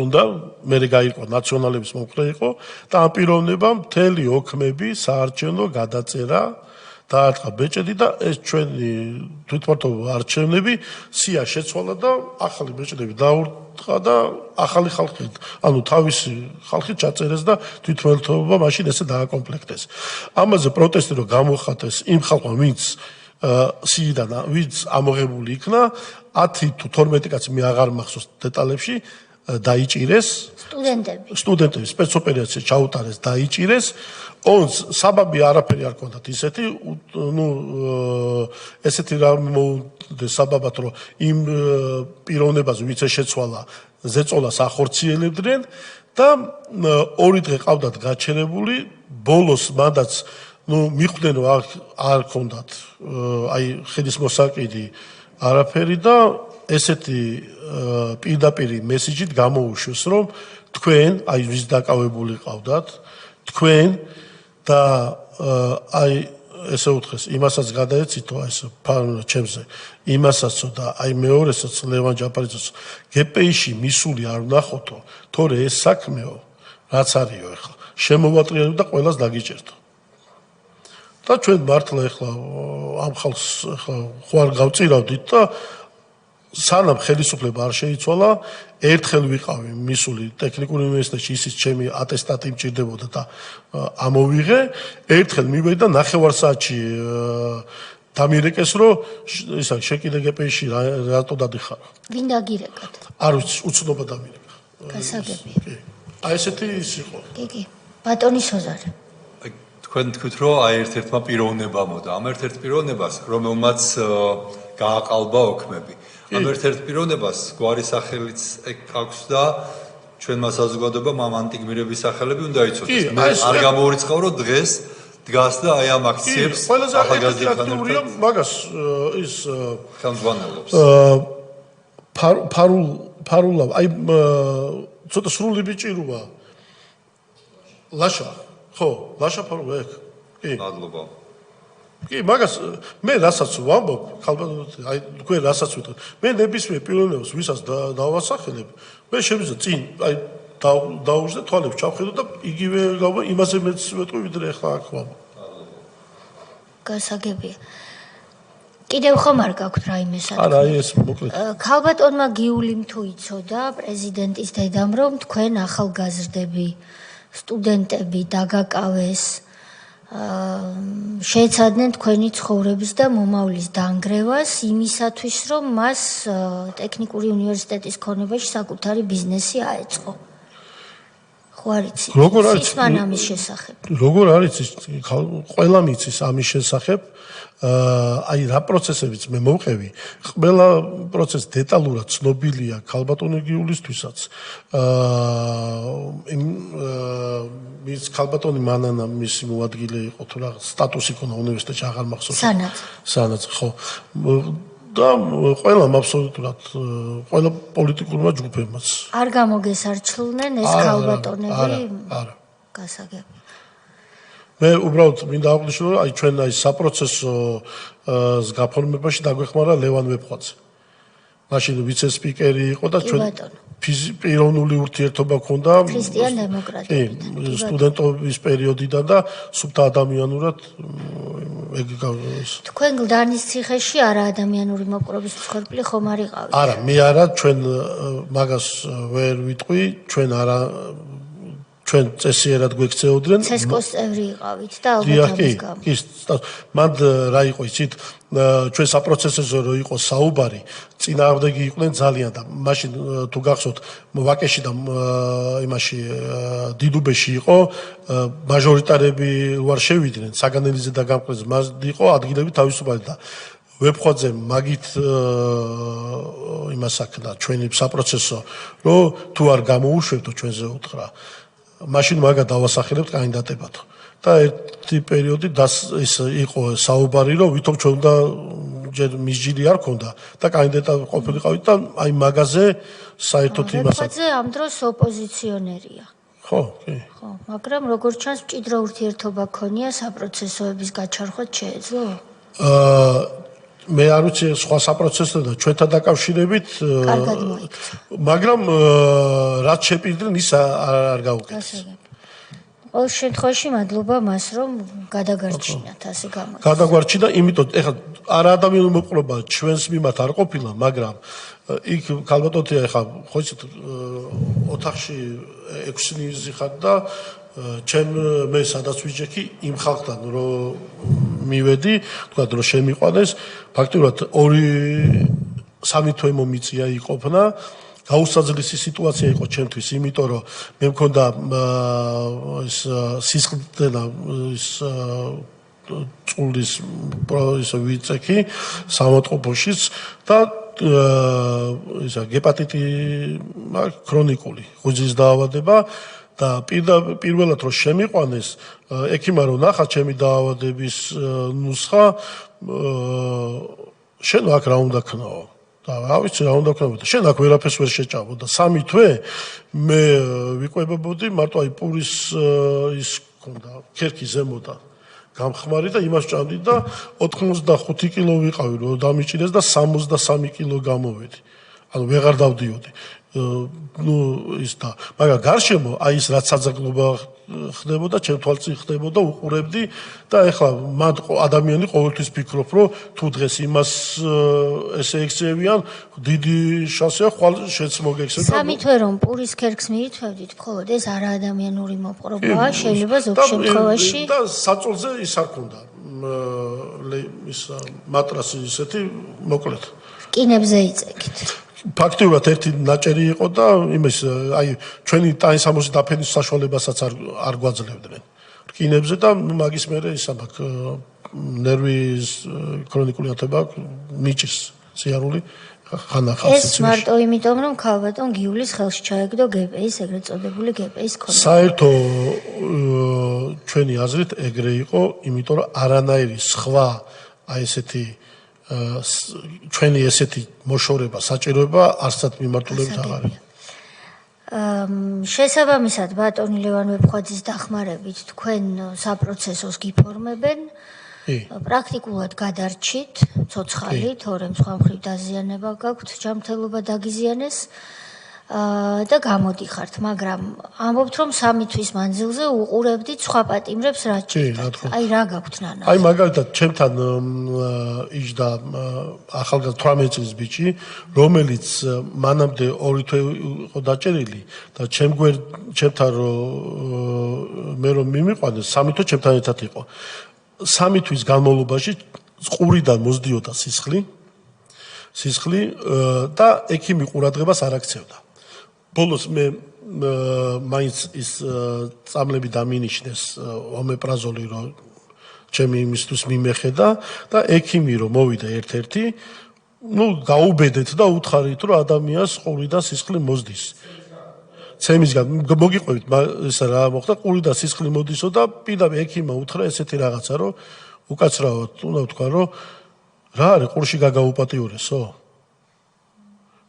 უნდა მე გაიყო ნაციონალების მომხრე იყო და ამ პიროვნებამ მთელი ოქმები საარჩევნო გადაწერა დაარტყა ბეჭედი და ეს ჩვენი თვითმმართველობა არჩევნები სია შეცვალა და ახალი ბეჭედები დაარტყა და ახალი ხალხი, ანუ თავისი ხალხი ჩაწერეს და თვითმმართველობა მაშინ ესე დააკომპლექტეს. ამაზე პროტესტი რომ გამოხატეს იმ ხალხმა, ვინც სიიდან ვინც ამოღებული იქნა 10 თუ 12 კაცი მე აღარ მახსოვს დეტალებში დაიჭირეს სტუდენტები სპეცოპერაცია ჩაუტარეს დაიჭირეს ონს საბაბი არაფერი არ ქონდათ ისეთი ესეთი რამ მოუდეს საბაბად რომ იმ პიროვნებას ვინც შეცვალა ზეწოლას ახორციელებდნენ და 2 დღე ყავდათ გაჩერებული ბოლოს მანდაც მიხვდნენ რომ არ ქონდათ აი ხედის მოსაკიდი არაფერი და ესეთი პირდაპირ მესიჯით გამოუშვეს რომ თქვენ აი ვის დაკავებული ყავდათ თქვენ და აი ესე უთხრეს იმასაც გადაეცითო ეს ჩემზე იმასაცო და აი მეორესაც ლევან ჯაფარიძეს გპ-ში მისული არ ვნახოთო თორე ეს საქმეო რაც არისო ახლა შემოვატრიალებ და ყველას დაგიჭერთო და ჩვენ მართლა ახლა ამ ხალხს ახლა ხوار გავწირავდით და სანამ ხელისუფლება არ შეიცვალა ერთხელ ვიყავი მისული ტექნიკურ უნივერსიტეტში ისიც ჩემი ატესტატი მჭირდებოდა და ამოვიღე ერთხელ მივედი და 9 საათში დამირეკეს რომ ისა შეკიდე გპ-ში რატო დადიხარ ვინ დაგირეკათ არ ვიცი უცნობა დამირეკა გასაგებია აი ესეთი ის იყო კი ბატონი სოზარი თქვენ თქვით რომ აი ერთ-ერთმა პიროვნება მოდა ამ ერთ-ერთ პიროვნებას რომელმაც გააყალბა ოქმები ამ ერთ-ერთ პიროვნებას გვარი სახელიც აქვს და ჩვენმა საზოგადოებამ ამ ანტიგმირების სახელები უნდა იცოდეს მე არ გამოურიცხავ რომ დღეს დგას და აი ამ აქციებს ახალგაზრდებთან ერთად მაგას ის ხელმძღვანელობს ფარულა აი ცოტა სრული ბიჭირუა ლაშა ხო ლაშა ფარულა ეგ კი მადლობა კი მაგას მე რასაც ვამბობ ხალბატონო აი თქვენ რასაც ვიტყვით მე ნებისმიერ პიროვნებას ვისაც დავასახელებ მე შემიძლია წინ აი დაუჟდე თვალებს ჩავხედო და იგივე იმაზე მეც ვეტყვი ვიდრე ახლა აქ ვამბობ გასაგებია კიდევ ხომ არ გაქვთ რაიმე საქმე არა ეს მოკლედ ხალბატონმა გიულიმ თუ იცოდა პრეზიდენტის დედამ რომ თქვენ ახალგაზრდები სტუდენტები დაგაკავეს შეეცადნენ თქვენი ცხოვრების და მომავლის დანგრევას იმისათვის რომ მას ტექნიკური უნივერსიტეტის ქონებაში საკუთარი ბიზნესი აეწყო. ხო არ იცით? როგორ არ იცით? ამის შესახებ. როგორ არ იცით? ყველა მიცის ამის შესახებ. აი რა პროცესებიც მე მოვყევი, ყველა პროცესი დეტალურად ცნობილია ქალბატონი გიულისთვისაც. მის ქალბატონი მანანა მისი მოადგილე იყო თუ რა სტატუსი ქონა უნივერსიტეტში აღარ მახსოვს. სანაც ხო. და ყველამ აბსოლუტურად ყველა პოლიტიკურმა ჯგუფებმაც. არ გამოგესარჩლნენ ეს ქალბატონები? არა. გასაგებია. მე უბრალოდ მინდა აღვნიშნო რომ აი ჩვენ აი საპროცესო გაფორმებაში დაგვეხმარა ლევან ვეფხვაძე. მაშინ ვიცე-სპიკერი იყო და ჩვენ პიროვნული ურთიერთობა ჰქონდა ქრისტიან დემოკრატებთან. სტუდენტობის პერიოდიდან და სუფთა ადამიანურად ეგ თქვენ გლდანის ციხეში არა ადამიანური მოპყრობის მსხვერპლი ხომ არ იყავით? არა, მე არა, ჩვენ მაგას ვერ ვიტყვი, ჩვენ არა ჩვენ წესიერად გვექცეოდნენ. ცესკოს წევრი იყავით და ალბათ ამის გამო. კი, მანდ რა იყო იცით? ჩვენ საპროცესოზე რო იყო საუბარი, წინააღმდეგი იყვნენ ძალიან და მაშინ თუ გახსოვთ, ვაკეში და იმაში დიდუბეში იყო მაჟორიტარები ვარ შევიდნენ, საგანელიძე და გამყრეზე მას იყო ადგილები თავისუფალი და ვეფხვაძე მაგით იმას აქნა ჩვენი საპროცესო, რომ თუ არ გამოუშვებდო ჩვენზე უთხრა მაშინ მაგა დავასახელებთ კანდიდატებად. და ერთი პერიოდი ის იყო საუბარი, რომ ვითომ ჩვენ უნდა ჯერ მისჯილი არ ქონდა და კანდიდატი ყოფილიყავით და აი მაგაზე საერთოდ იმასაც. ვეფხვაძე ამ დროს ოპოზიციონერია. ხო, კი. ხო, მაგრამ როგორც ჩანს მჭიდრო ურთიერთობა ქონია საპროცესოების გაჩარხვაც შეეძლო? მე არ ვიცი სხვა საპროცესო და ჩვენთან დაკავშირებით კარგად მოიქცა. მაგრამ რაც შეპირდნენ ის არ გავუკეთეს. ყოველ შემთხვევაში მადლობა მას რომ გადაგარჩინათ ასე გამოდის. გადაგვარჩინა, იმიტომ ეხლა არა ადამიანური მოპყრობა ჩვენს მიმართ არ ყოფილა, მაგრამ იქ ქალბატონია ეხლა ხო იცით ოთახში 6 ნიზი ხარ და მე სადაც ვიჯექი იმ ხალხთან რომ მივედი, თქვა რომ შემიყვანეს, ფაქტობრივად 2-3 თვე მომიწია იყოფნა. გაუსაძლისი სიტუაცია იყო ჩემთვის, იმიტომ რომ მე მქონდა ის სისხლდენა ის წულის ისე ვიწექი სამოწყობოშიც და ისა გეპატიტი ქრონიკული ღვიძლის დაავადება და პირველად რომ შემიყვანეს ექიმმა რომ ნახა ჩემი დაავადების ნუსხა შენ აქ რა უნდა ქნაო და რა ვიცი რა უნდა ქნაო და შენ აქ ვერაფერს ვერ შეჭამო და 3 თვე მე ვიყვებებოდი მარტო აი პურის ის ქონდა ქერქი ზემოდან გამხმარი და იმას ჭამდი და 85 კილო ვიყავი რომ დამიჭირეს და 63 კილო გამოვედი. ანუ ვეღარ დავდიოდი. ის და მაგრამ გარშემო აი ეს რაც საძაგლობა ხდებოდა, ჩემ თვალწინ ხდებოდა, უყურებდი და ეხლა მან ადამიანი ყოველთვის ფიქრობ, რომ თუ დღეს იმას ესე ექცევიან, დიდი შანსია ხვალ შეც მოგექცევ. 3 თვე რომ პურის ქერქს მიიწევდით, მხოლოდ ეს არა ადამიანური მოპყრობაა, შეიძლება ზოგ შემთხვევაში და საწოლზე ის არ ქონდა. ის მატრასი ისეთი მოკლედ. რკინებზე იწეკით. ფაქტობრივად ერთი ნაჭერი იყო და იმის აი ჩვენი ტაისამოსი დაფენის საშუალებასაც არ გვაძლევდნენ რკინებზე და მაგის მერე ისა მაქვს ნერვის ქრონიკული ათება ნიჭის სიარული ხანახავს ეს მარტო იმიტომ რომ ქალბატონ გიulis ხელში ჩაეგდო გპ-ის ეგრეთ წოდებული გპ-ის ქონა საერთო ჩვენი აზრით ეგრე იყო იმიტომ რომ არანაირი სხვა აი ესეთი ჩვენი ესეთი მოშორება, საჭიროება არსად მიმართულებით აღარ არის. შესაბამისად, ბატონი ლევან ვეფხვაძის დახმარებით თქვენ საპროცესოს გიფორმებენ. პრაქტიკულად გადარჩით ცოცხალი, თორემ სხვა მხრივ დაზიანება გაქვთ, ჯანმრთელობა დაგიზიანეს და გამოდიხართ, მაგრამ ამბობთ რომ 3 თვის მანძილზე უყურებდით სხვა პატიმრებს რა ჭირდათ. აი რა გაქვთ ნანა? აი მაგალითად ჩემთან იჯდა ახალგაზრდა 18 წლის ბიჭი, რომელიც მანამდე 2 თვე იყო დაჭერილი და ჩემთან მე რომ მიმიყვანეს 3 თვე ჩემთან ერთად იყო. 3 თვის განმავლობაში ყურიდან მოსდიოდა სისხლი და ექიმი ყურადღებას არ აქცევდა. ბოლოს მე მაინც ის წამლები დამინიშნეს ომეპრაზოლი რომ ჩემი იმისთვის მიმეხედა და ექიმი რომ მოვიდა ერთ-ერთი გაუბედეთ და უთხარით რომ ადამიანს ყურიდან სისხლი მოსდის. ცემისგან მოგიყვებით ეს რა მოხდა ყურიდან სისხლი მოდისო და პირდაპირ ექიმმა უთხრა ესეთი რაღაცა რომ უკაცრავად უნდა ვთქვა რომ რა არის ყურში გაგაუპატიურესო?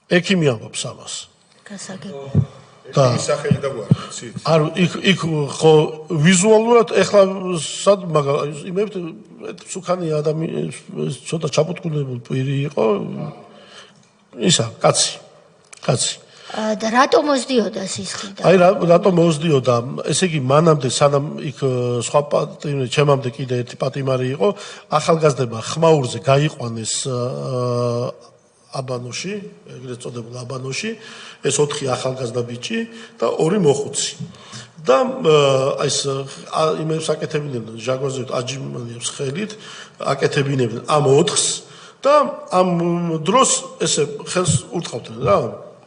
ექიმი ამბობს ამას. და სახელი და გვარი არ იქ ხო ვიზუალურად ეხლა სად იმებთ სუქანი ადამიანი ცოტა ჩაპუტკუნებული პირი იყო ისა კაცი და რატომ მოსდიოდა სისხლიდან? აი რატომ მოსდიოდა? ესე იგი მანამდე სანამ იქ სხვა პატიმარი ჩემამდე კიდე ერთი პატიმარი იყო, ახალგაზრდება ხმაურზე გაიყვანეს აბანოში, ეგრეთ წოდებულ აბანოში, ეს 4 ახალგაზრდა ბიჭი და 2 მოხუცი. და აი ეს იმებს აკეთებინებდნენ ჟაგვაზე აჯიმანიებს ხელით, აკეთებინებდნენ ამ 4-ს და ამ დროს ესე ხელს ურტყავდნენ რა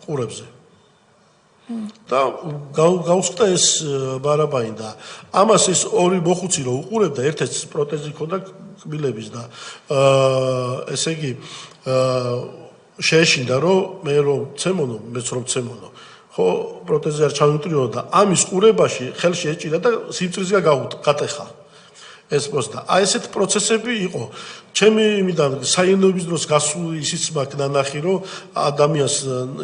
ყურებზე. და გაუსხდა ეს ბარაბანი და ამას ეს 2 მოხუცი რო უყურებდა, ერთ-ერთი პროტეზი ჰქონდა კბილების და ესე იგი შეეშინდა რომ მე რომ ცემონო, მეც რომ ცემონო. ხო, პროტეზი არ ჩავიმტრიო და ამის ყურებაში ხელში ეჭირა და სიმწრისგან გატეხა. ეს პროცესი. აი ესეთ პროცესები იყო. ჩემი იმიდან საინდობის დროს გასული ისიც მაქვს ნანახი, რომ ადამიანს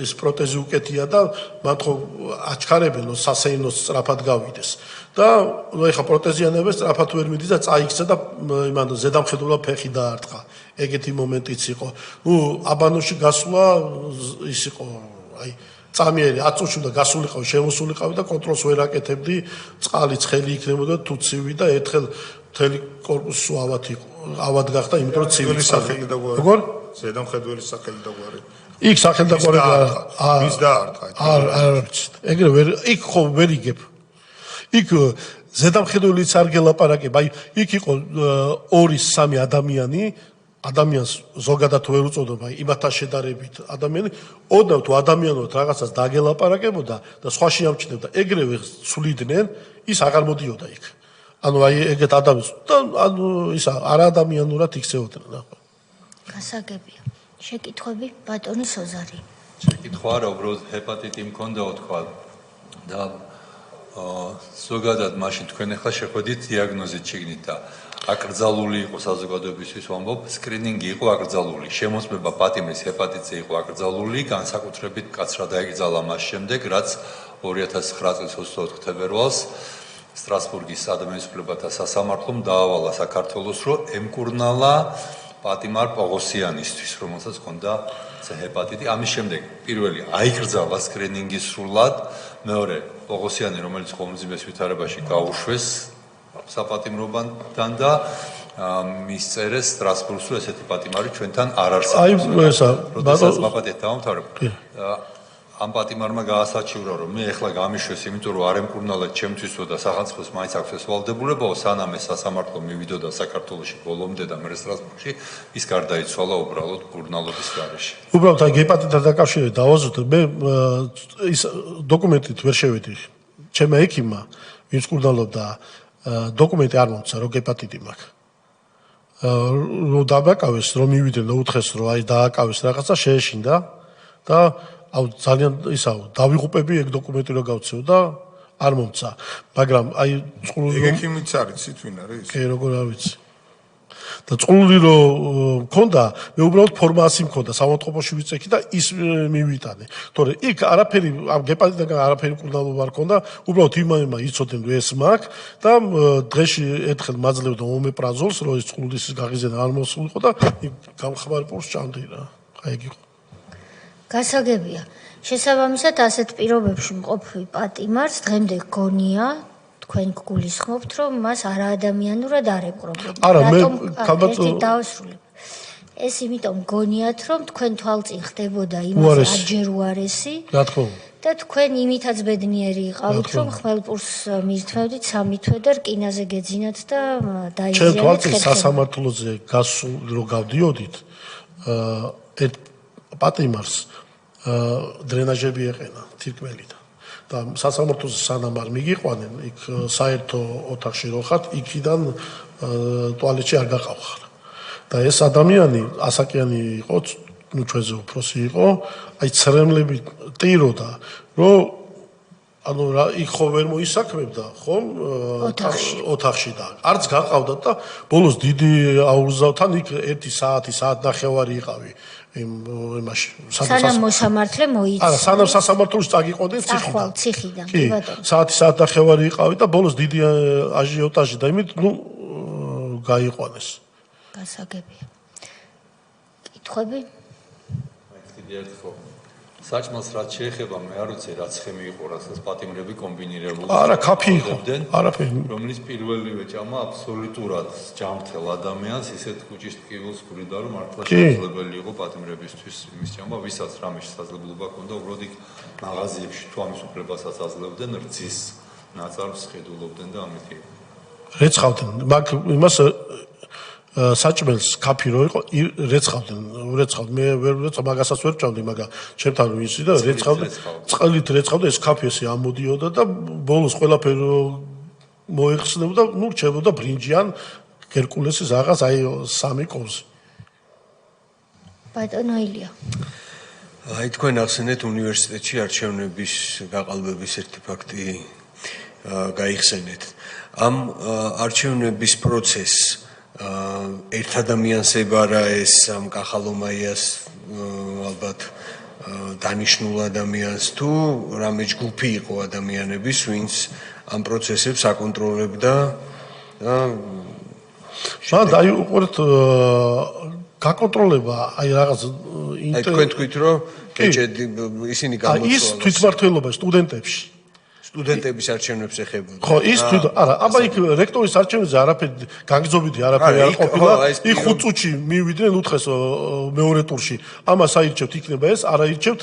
ის პროტეზი უკეთია და მათ ხო აჩქარებენ, რომ სასეინოს სწრაფად გავიდეს. და ეხა პროტეზიანებს სწრაფად ვერ მიდის და წაიქცა და იმან ზედამხედველად ფეხი დაარტყა. ეგეთი მომენტიც იყო. აბანოში გასვლა ის იყო, აი წამიერი 10 წუთში და გასულიყავი, შემოსულიყავი და კონტროლს ვერ აკეთებდი, წყალი ცხელი იქნებოდა თუ ცივი და ერთხელ მთელი корпуსი ავად გახდა, იმიტომ რომ ცივი სახელი და გვარი. როგორ? ზედამხედველის სახელი და გვარი. იქ სახელი და გვარი ვის დაარტყა? ეგრე ვერ იქ ხო ვერ იგებ. იქ ზედამხედველიც არ გელაპარაკებ, აი იქ იყო 2-3 ადამიანს ზოგადად ვერ უწოდებ, აი იმათთან შედარებით ადამიანი, ოდნავ თუ ადამიანურად რაღაცას დაგელაპარაკებოდა და სხვა შეამჩნევდა, ეგრევე ცვლიდნენ, ის აღარ მოდიოდა იქ. ანუ აი ეგეთ ადამიანს და ანუ ისა არა ადამიანურად იქცეოდნენ, ახლა. გასაგებია. შეკითხვები ბატონი სოზარი. შეკითხვა რა უბრალოდ ჰეპატიტი მქონდაო თქვა და ზოგადად მაშინ თქვენ ახლა შეხვედით დიაგნოზით შეგნით და აკრძალული იყო საზოგადოებისთვის ვამბობ, სკრინინგი იყო აკრძალული, შემოწმება პატიმრის ჰეპატიტზე იყო აკრძალული, განსაკუთრებით მკაცრად აიკრძალა მას შემდეგ, რაც 2009 წლის 24 თებერვალს სტრასბურგის ადამიანის უფლებათა სასამართლომ დაავალა საქართველოს, რომ ემკურნალა პატიმარ პოღოსიანისთვის, რომელსაც ჰქონდა ჰეპატიტი. ამის შემდეგ პირველი აიკრძალა სკრინინგი სრულად, მეორე პოღოსიანი, რომელიც ხომძიმეს ვითარებაში გაუშვეს საპატიმრობანთან და მისწერეს სტრასბურგს, რომ ესეთი პატიმარი ჩვენთან არ არსებობს. აი ესა როდესაც მაპატეთ დავამთავრებ. ამ პატიმარმა გაასაჩივრა, რომ მე ახლა გამიშვეს, იმიტომ რომ არ ემკურნალეთ ჩემთვისო და სახელმწიფოს მაინც აქვს ეს ვალდებულებაო, სანამ ეს სასამართლო მივიდოდა საქართველოში ბოლომდე და მე სტრასბურგში, ის გარდაიცვალა უბრალოდ კურნალობის გარეშე. უბრალოდ აი ჰეპატიტთან დაკავშირებით დავაზუსტოთ, მე ის დოკუმენტით ვერ შევედი. ჩემმა ექიმმა, ვინც კურნალობდა, დოკუმენტი არ მომცა, რომ ჰეპატიტი მაქვს. რომ დაბაკავეს, რომ მივიდნენ და უთხრეს, რომ აი დააკავეს რაღაცა, შეეშინდა და აუ ძალიან ისაო დავიღუპები ეგ დოკუმენტი რო გავცეო და არ მომცა, მაგრამ აი წყლული ექიმიც არის თვინ არის? კი, როგორ არ ვიცი. და წყლული რო მქონდა, მე უბრალოდ ფორმაცი მქონდა, სამავთყოფოში ვიწექი და ის მივიტანე. თორე იქ არაფერი ამ ჰეპატიტიდან არაფერი კურნალობა არ ქონდა, უბრალოდ იმამა იცოდნენ რომ ეს მაქვს და დღეში ერთხელ მაძლევდა ომეპრაზოლს, რომ ეს წყლულის გაღიზენა არ მოსულიყო და გამხმარებულს ჭამდი რა. აი ეგ იყო. გასაგებია. შესაბამისად ასეთ პირობებში მყოფი პატიმარს დღემდე გონია, თქვენ გულისხმობთ, რომ მას არაადამიანურად არ ემყრობებთ. არა, მე ერთი დავასრულებ. ეს იმიტომ გონიათ, რომ თქვენ თვალწინ ხდებოდა იმაზე არჯერ უარესი. რა თქმა უნდა. და თქვენ იმითაც ბედნიერი იყავით, რომ ხმელპურს მირთმევდით 3 თვე და რკინაზე გეძინათ და დაიზიანეთ. ჩვენ თვალწინ სასამართლოზე გასულ რო გავდიოდით, ერთ პატიმარს დრენაჟები ეყენა თირკმელიდან და სასამართლოზე სანამ არ მიგიყვანენ, იქ საერთო ოთახში რო ხართ, იქიდან ტუალეტში არ გაყავხარ. და ეს ადამიანი ასაკიანი იყო, ну ჩვენზე უფროსი იყო, აი ცრემლები ტიროდა, რომ ანუ რა იქ ხო ვერ მოისაქმებდა, ხომ? ოთახში და არც გაყავდათ და ბოლოს დიდი აუზავთან იქ 1 საათი, საათნახევარი იყავი. იმაში სანამ მოსამართლე მოიწვა. არა, სანამ სასამართლოში წაგიყვანდნენ ციხიდან. კი ბატონო. საათნახევარი იყავი და ბოლოს დიდი აჟიოტაჟი და იმით ნუ გაიყვანეს. გასაგებია. კითხვები? დიდი ერთხელ საჭმელს რაც შეეხება, მე არ ვიცი რაც ხემი იყო, რასაც პატიმრები კომბინირებული. არა, კაფი იყო. არაფერი. რომლის პირველივე ჭამა აბსოლუტურად ჯამთელ ადამიანს ისეთ კუჭის ტკივილს ხრიდა, რომ მართლა შესაძლებელი იყო პატიმრებისთვის იმის ჭამა, ვისაც რამე შესაძლებლობა ჰქონდა, უბრალოდ იქ მაღაზიებში თუ ამის უფლებასაც აძლევდნენ, რძის ნაწარმს ხედულობდნენ და ამით იყო. რეცხავდნენ, მაგ იმას საჭმელს კაფი რო იყო, რეცხავდნენ, მე ვერ მაგასაც ვერ ჭამდი, მაგრამ ჩემთან ვისი და რეცხავდნენ, წყლით რეცხავდა, ეს კაფი ესე ამოდიოდა და ბოლოს ყველაფერი მოიხსნებოდა, ნუ რჩებოდა ბრინჯიან გერკულესის რაღაც აი 3 კოვზი. ბატონო ილია. აი თქვენ ახსენეთ უნივერსიტეტში არჩევნების გაყალბების ერთი ფაქტი გაიხსენეთ. ამ არჩევნების პროცესს ერთ ადამიანს ებარა ეს ამ კახალომაიას ალბათ დანიშნულ ადამიანს თუ რამე ჯგუფი იყო ადამიანების, ვინც ამ პროცესებს აკონტროლებდა და მან დაიუყურეთ გაკონტროლება აი რაღაც აი თქვენ თქვით რომ კეჭედი ისინი გამოწვევა ის თვითმმართველობა სტუდენტებში სტუდენტების არჩევნებს ეხებოდა. ხო, ის თვითონ, არა, აბა იქ რექტორის არჩევნებზე არაფერი განგზობითი არაფერი არ ყოფილა. იქ 5 წუთში მივიდნენ უთხეს მეორე ტურში. ამას აირჩევთ იქნება ეს, არ აირჩევთ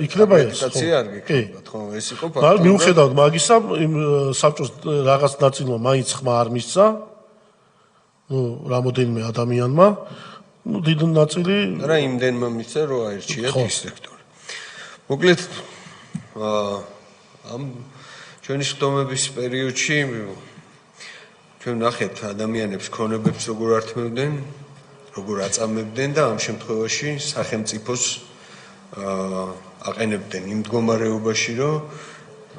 იქნება ეს. აკრედიტაცია არ გეკრებათ, ხო, ეს იყო ფაქტი. მაგრამ მიუხედავად მაგისა, იმ საბჭოს რაღაც ნაწილმა მაინც ხმა არ მისცა. რამოდენიმე ადამიანმა, დიდი ნაწილი რა იმდენმა მისცა, რომ აირჩიათ ის რექტორი. მოკლედ ამ ჩვენი ხდომების პერიოდში ჩვენ ნახეთ ადამიანებს ქონებებს როგორ ართმევდნენ, როგორ აწამებდნენ და ამ შემთხვევაში სახელმწიფოს აყენებდნენ იმ მდგომარეობაში, რომ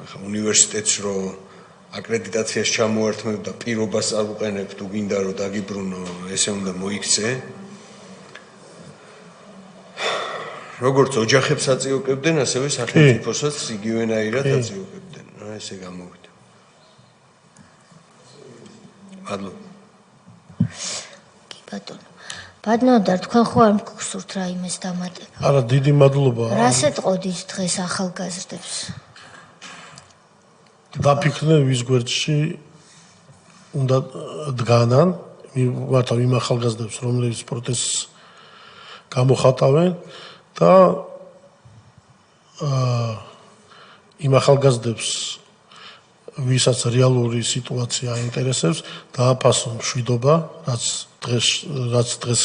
ახლა უნივერსიტეტს რო აკრედიტაციას ჩამოართმევ და პირობას არ უყენებ თუ გინდა რომ დაგიბრუნო, ესე უნდა მოიქცე. როგორც ოჯახებს აწიოკებდნენ, ასევე სახელმწიფოსაც იგივენაირად აწიოკებდნენ. რა ესე გამოვიდა. მადლობა. კი ბატონო. ბატონო, თქვენ ხო არ მგსურთ რაიმეს დამატება? არა, დიდი მადლობა. რას ეტყოდით დღეს ახალგაზრდებს? დაფიქრდნენ ვის გვერდში უნდა დგანან, მივართავ იმ ახალგაზრდებს, რომლებიც პროტესტს გამოხატავენ და იმ ახალგაზრდებს, ვისაც რეალური სიტუაცია აინტერესებს, დააფასონ მშვიდობა, რაც დღეს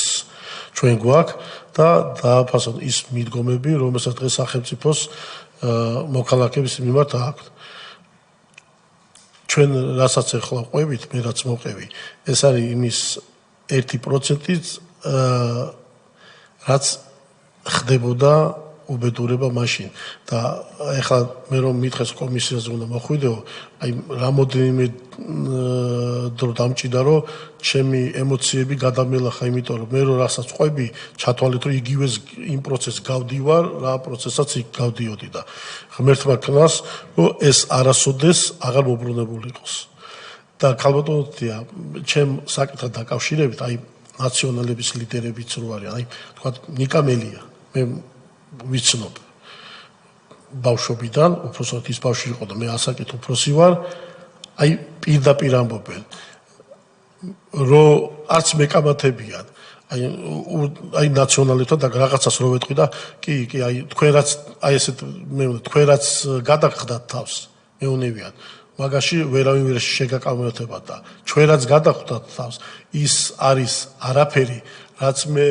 ჩვენ გვაქვს და დააფასონ ის მიდგომები, რომელსაც დღეს სახელმწიფოს მოქალაქეების მიმართ აქვს. ჩვენ რასაც ახლა ყვებით, მე რაც მოყევი, ეს არის იმის 1%-იც, რაც ხდებოდა უბედურება მაშინ და ეხლა მე რომ მითხეს კომისიაზე უნდა მოხვიდეო, აი რამოდენიმე დრო დამჭირდა რომ ჩემი ემოციები გადამელახა, იმიტომ რომ მე რომ რასაც ყვები, ჩათვალეთ რომ იგივეს იმ პროცესს გავდივარ, რა პროცესაც იქ გავდიოდი და ღმერთმა ქნას, რომ ეს არასოდეს აღარ მოbrunებული იყოს. და ქალბატონია, ჩემ საკითხთან დაკავშირებით, აი ნაციონალების ლიდერებიც რო არის, აი თქვა ნიკამელია, მე ვიცნობ ბავშვობიდან, უბრალოდ ის ბავშვი იყო და მე ასაკით უფროსი ვარ, აი პირდაპირ ამბობენ, რომ არც მეკამათებიან, აი ნაციონალებთან და რაღაცას რო ვეთქვი და კი, აი თქვენ რაც აი ესეთ მე თქვენ რაც გადაგხდათ თავს, მეუნევიან, მაგაში ვერავინ ვერ შეგაკამათება და ჩვენ რაც გადაგხდათ თავს, ის არის არაფერი, რაც მე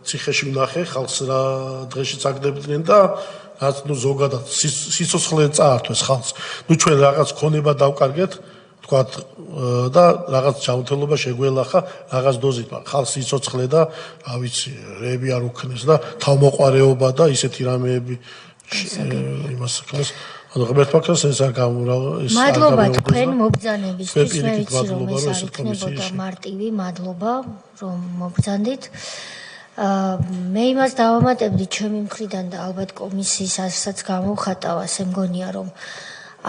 ციხეში ვნახე, ხალხს რა დღეში წაგდებდნენ და რაც ნუ ზოგადად სიცოცხლე წაართვეს ხალხს. ნუ ჩვენ რაღაც ქონება დავკარგეთ, თქვათ და რაღაც ჯანმრთელობა შეგველახა, რაღაც დოზით, ხალხს სიცოცხლე და რა ვიცი, რეები არ უქნეს და თავმოყარეობა და ისეთი რამეები იმას ქნეს. ანუ ღმერთმა ქნას ეს არ გამურა ეს მადლობა თქვენ მობრძანებისთვის, მე ვიცი რომ ეს არ იქნებოდა მარტივი, მადლობა რომ მობრძანდით. მე იმას დავამატებდი ჩემი მხრიდან და ალბათ კომისიის ასაც გამოვხატავა, ასე მგონია რომ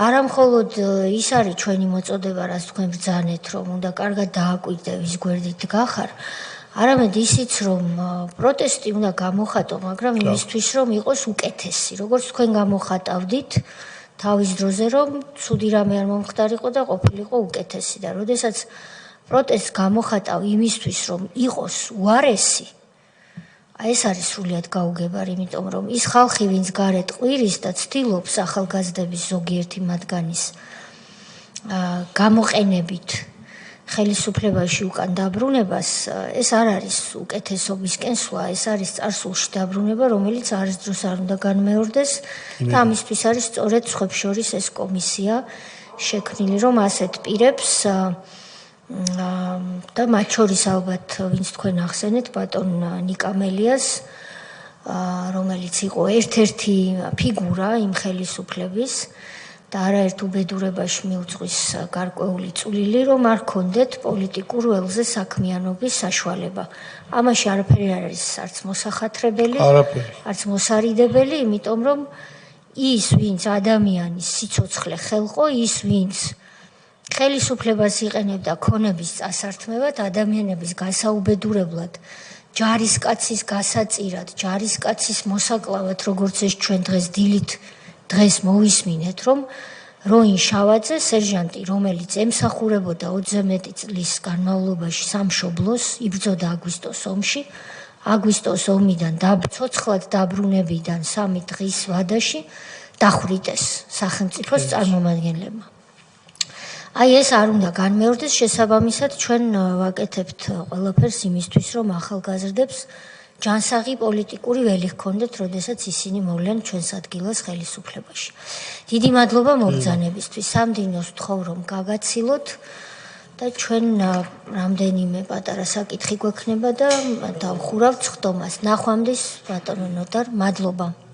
არა მხოლოდ ის არის ჩვენი მოწოდება, რაც თქვენ ბრძანეთ, რომ უნდა კარგად დააკვირდე ვის გვერდით გახარ, არამედ ისიც რომ პროტესტი უნდა გამოხატო, მაგრამ იმისთვის რომ იყოს უკეთესი, როგორც თქვენ გამოხატავდით თავის დროზე რომ ცუდი რამე არ მომხდარიყო და ყოფილიყო უკეთესი და როდესაც პროტესტს გამოხატავ იმისთვის რომ იყოს უარესი, ეს არის სრულიად გაუგებარი, იმიტომ რომ ის ხალხი, ვინც გარეთ ყვირის და ცდილობს ახალგაზრდების ზოგიერთი მათგანის გამოყენებით ხელისუფლებაში უკან დაბრუნებას, ეს არ არის უკეთესობისკენ სვლა, ეს არის წარსულში დაბრუნება, რომელიც არასდროს არ უნდა განმეორდეს და ამისთვის არის სწორედ სხვებს შორის ეს კომისია შექმნილი, რომ ასეთ პირებს და მათ შორის ალბათ ვინც თქვენ ახსენეთ ბატონ ნიკამელიას, რომელიც იყო ერთ-ერთი ფიგურა იმ ხელისუფლების და არაერთ უბედურებაში მიუძღვის გარკვეული წვლილი, რომ არ ჰქონდეთ პოლიტიკურ ველზე საქმიანობის საშუალება. ამაში არაფერი არ არის არც მოსახათრებელი, არც მოსარიდებელი, იმიტომ რომ ის, ვინც ადამიანის სიცოცხლე ხელყო, ის, ვინც ხელისუფლებას იყენებდა ქონების წასართმევად, ადამიანების გასაუბედურებლად, ჯარისკაცის გასაწირად, ჯარისკაცის მოსაკლავად, როგორც ეს ჩვენ დღეს დილით დღეს მოვისმინეთ, რომ როინ შავაძე, სერჟანტი, რომელიც ემსახურებოდა 20 მეტი წლის განმავლობაში სამშობლოს, იბრძოდა აგვისტოს ომში, აგვისტოს ომიდან ცოცხლად დაბრუნებიდან 3 დღის ვადაში დახვრიტეს სახელმწიფოს წარმომადგენლებმა. აი ეს არ უნდა განმეორდეს, შესაბამისად ჩვენ ვაკეთებთ ყველაფერს იმისთვის, რომ ახალგაზრდებს ჯანსაღი პოლიტიკური ველი ჰქონდეთ, როდესაც ისინი მოვლენ ჩვენს ადგილას ხელისუფლებაში. დიდი მადლობა მობრძანებისთვის. სამდივნოს ვთხოვ, რომ გაგაცილოთ და ჩვენ რამდენიმე პატარა საკითხი გვექნება და დავხურავთ ხტომას. ნახვამდის ბატონო ნოტარ, მადლობა.